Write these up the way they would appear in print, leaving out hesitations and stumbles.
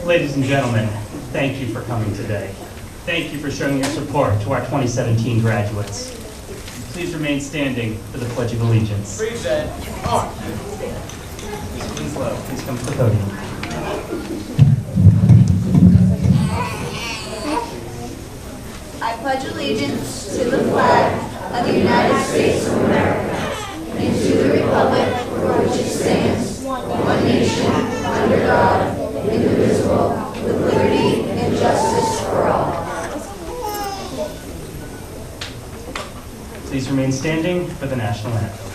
Ladies and gentlemen, thank you for coming today. Thank you for showing your support to our 2017 graduates. Please remain standing for the Pledge of Allegiance. Please Winslow, please come to the podium. I pledge allegiance to the flag of the United States of America and to the republic for which it stands, one nation, under God, indivisible, with liberty and justice for all. Please remain standing for the national anthem.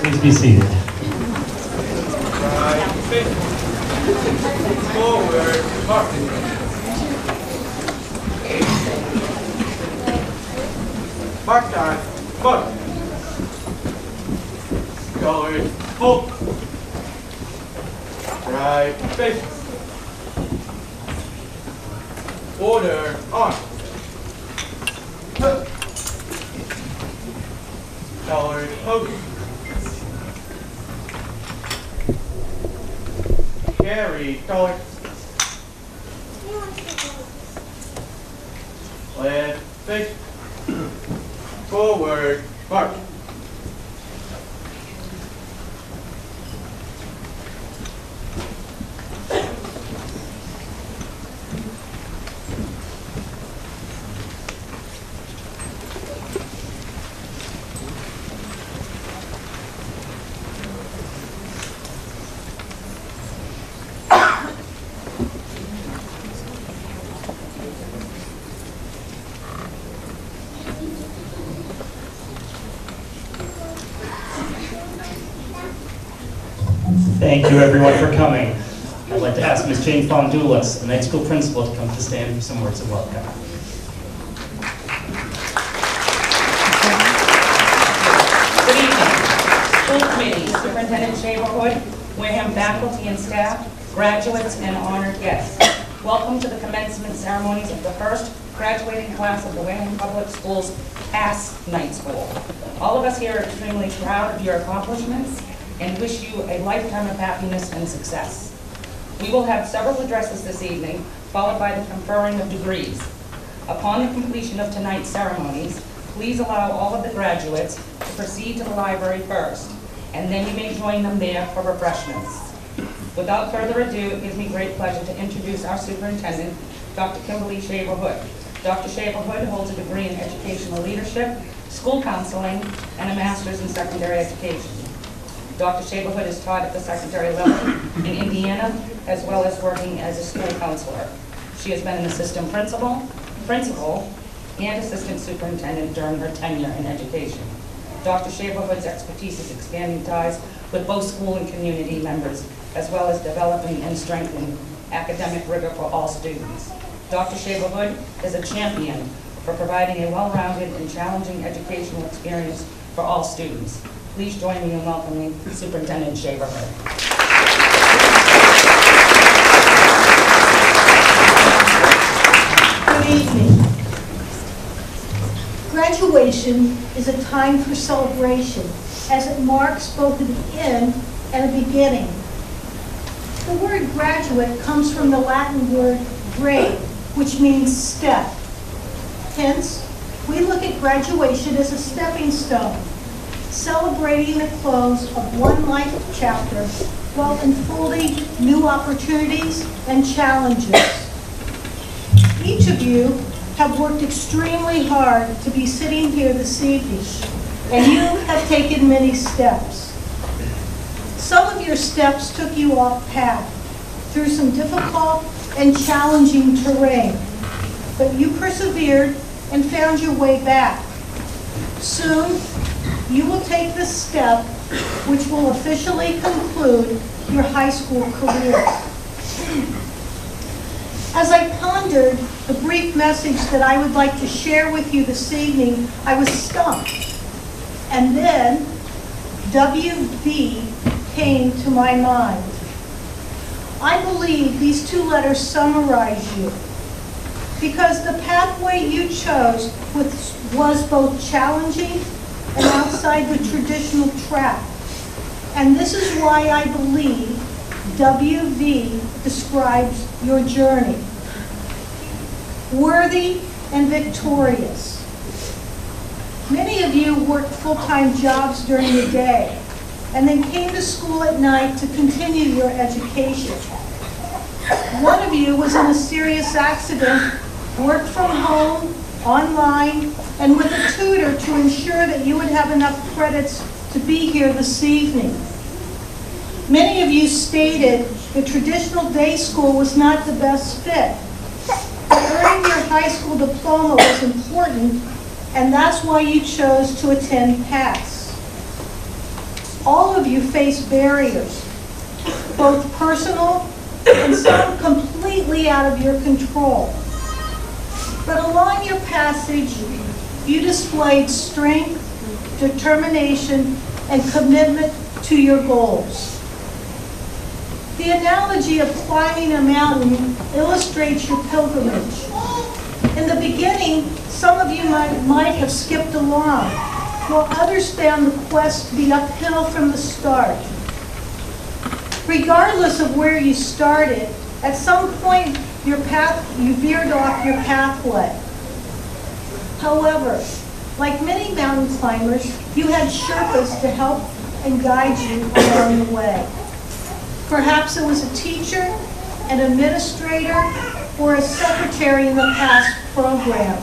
Please be seated. Forward, mark. Mark time. Mark. Colors, full. Right, face. Order, on. Colors, focus. Carry, color. Left, face. Forward, mark. Thank you everyone for coming. I'd like to ask Ms. Jane Fondulis, the night school principal, to come to stand for some words of welcome. Good evening. School committee, Superintendent Shaverhood, Wareham faculty and staff, graduates, and honored guests. Welcome to the commencement ceremonies of the first graduating class of the Wareham Public Schools Pass Night School. All of us here are extremely proud of your accomplishments and wish you a lifetime of happiness and success. We will have several addresses this evening, followed by the conferring of degrees. Upon the completion of tonight's ceremonies, please allow all of the graduates to proceed to the library first, and then you may join them there for refreshments. Without further ado, it gives me great pleasure to introduce our superintendent, Dr. Kimberly Shaverhood. Dr. Shaverhood holds a degree in educational leadership, school counseling, and a master's in secondary education. Dr. Shaverhood is taught at the secondary level in Indiana, as well as working as a school counselor. She has been an assistant principal, and assistant superintendent during her tenure in education. Dr. Shaverhood's expertise is expanding ties with both school and community members, as well as developing and strengthening academic rigor for all students. Dr. Shaverhood is a champion for providing a well-rounded and challenging educational experience for all students. Please join me in welcoming Superintendent Shaverhood. Good evening. Graduation is a time for celebration, as it marks both an end and a beginning. The word graduate comes from the Latin word grade, which means step. Hence, we look at graduation as a stepping stone, celebrating the close of one life chapter while unfolding new opportunities and challenges. Each of you have worked extremely hard to be sitting here this evening, and you have taken many steps. Some of your steps took you off path through some difficult and challenging terrain, but you persevered and found your way back. Soon, you will take this step which will officially conclude your high school career. As I pondered the brief message that I would like to share with you this evening, I was stumped. And then, WV came to my mind. I believe these two letters summarize you, because the pathway you chose was both challenging and outside the traditional track. And this is why I believe WV describes your journey. Worthy and victorious. Many of you worked full-time jobs during the day and then came to school at night to continue your education. One of you was in a serious accident, worked from home, online, and with a tutor to ensure that you would have enough credits to be here this evening. Many of you stated the traditional day school was not the best fit. Earning your high school diploma was important, and that's why you chose to attend PASS. All of you face barriers, both personal and some completely out of your control. But along your passage, you displayed strength, determination, and commitment to your goals. The analogy of climbing a mountain illustrates your pilgrimage. In the beginning, some of you might have skipped along, while others found the quest to be uphill from the start. Regardless of where you started, at some point you veered off your pathway. However, like many mountain climbers, you had Sherpas to help and guide you along the way. Perhaps it was a teacher, an administrator, or a secretary in the past program.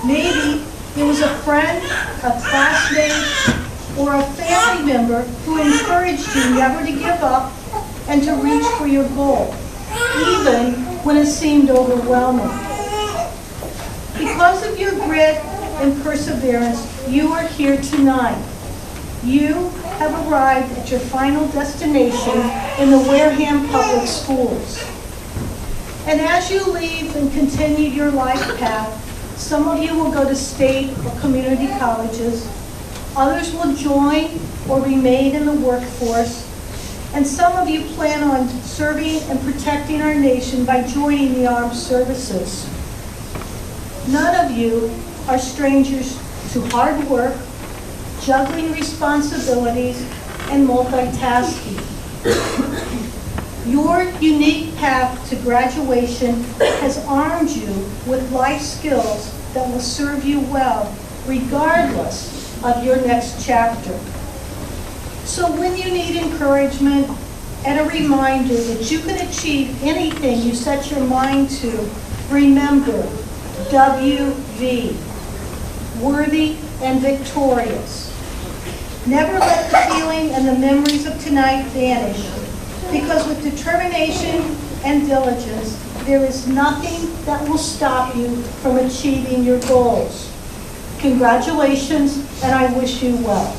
Maybe it was a friend, a classmate, or a family member who encouraged you never to give up and to reach for your goal, even when it seemed overwhelming. Because of your grit and perseverance, you are here tonight. You have arrived at your final destination in the Wareham Public Schools. And as you leave and continue your life path, some of you will go to state or community colleges, others will join or remain in the workforce, and some of you plan on serving and protecting our nation by joining the armed services. None of you are strangers to hard work, juggling responsibilities, and multitasking. Your unique path to graduation has armed you with life skills that will serve you well, regardless of your next chapter. So when you need encouragement and a reminder that you can achieve anything you set your mind to, remember WV, worthy and victorious. Never let the feeling and the memories of tonight vanish, because with determination and diligence, there is nothing that will stop you from achieving your goals. Congratulations, and I wish you well.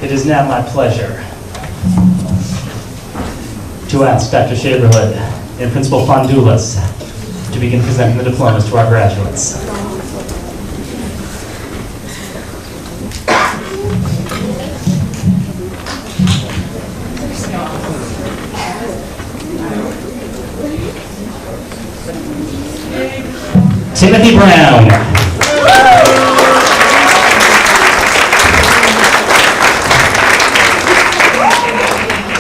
It is now my pleasure to ask Dr. Shaverhood and Principal Fondulis to begin presenting the diplomas to our graduates. Timothy Brown.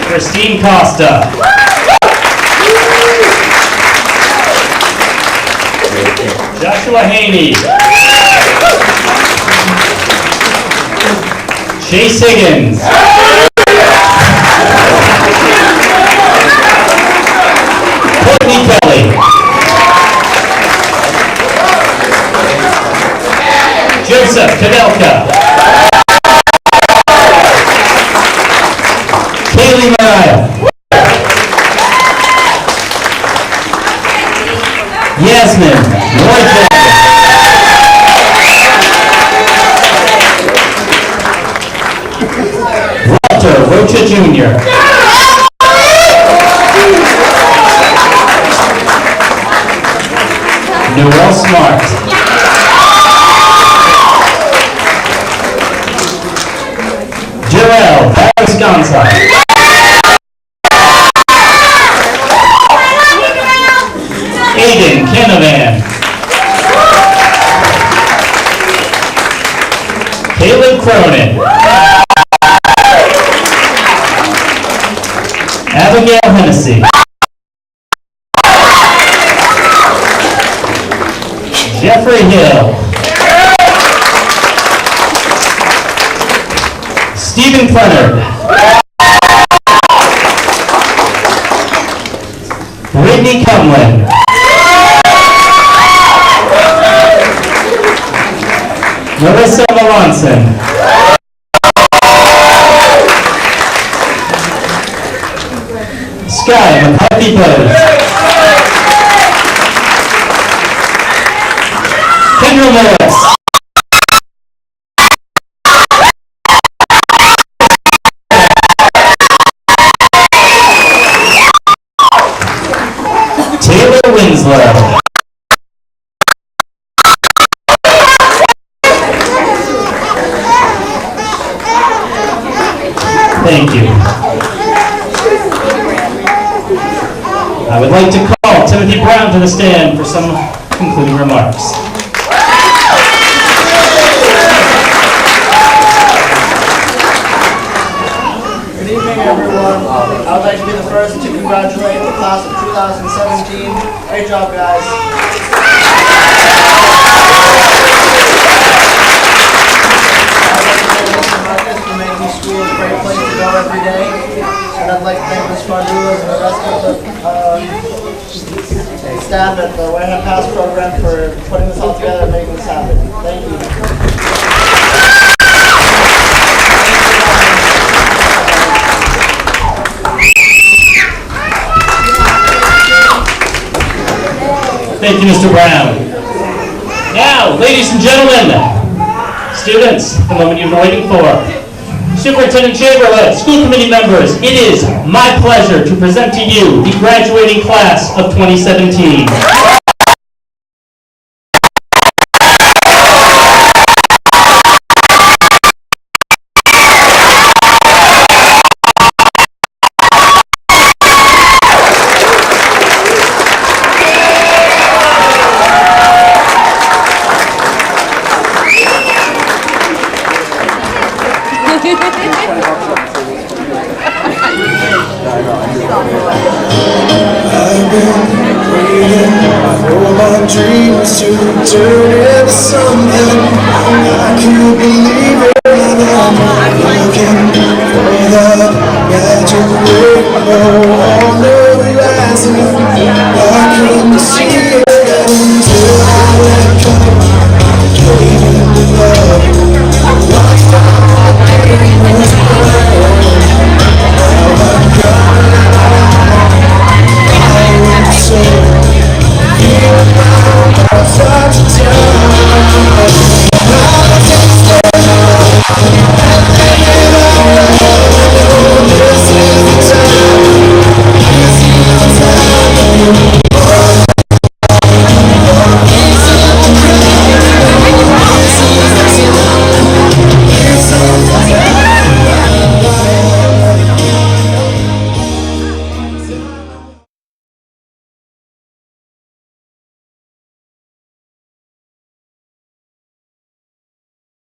Christine Costa. Joshua Haney. Chase Higgins. Courtney Kelly. Joseph Kadelka. Kaylee Mariah. Yasmin Roy. Walter Rocha Jr. Noel Smart. Joel Barros-Gonza. Aiden Canavan. Caleb Cronin. Abigail Hennessy. Jeffrey Hill. Stephen Cleonard. Brittany Cumlin. Melissa Melanson. Sky McCarthy Bose. Kendra Morris. Taylor Winslow. Thank you. I would like to call Timothy Brown to the stand for some concluding remarks. Good evening, everyone. I would like to be the first to congratulate the class of 2017. Great job, guys. For making school a great place to go every day. And I'd like to thank Ms. Mardulas and the rest of the staff at the Wareham Pass program for putting this all together and making this happen. Thank you. Thank you, Mr. Brown. Now, ladies and gentlemen, students, the moment you've been waiting for. Superintendent Chamberlain, school committee members, it is my pleasure to present to you the graduating class of 2017. I've been waiting for my dreams to turn into something. I can't believe it, and I'm looking for that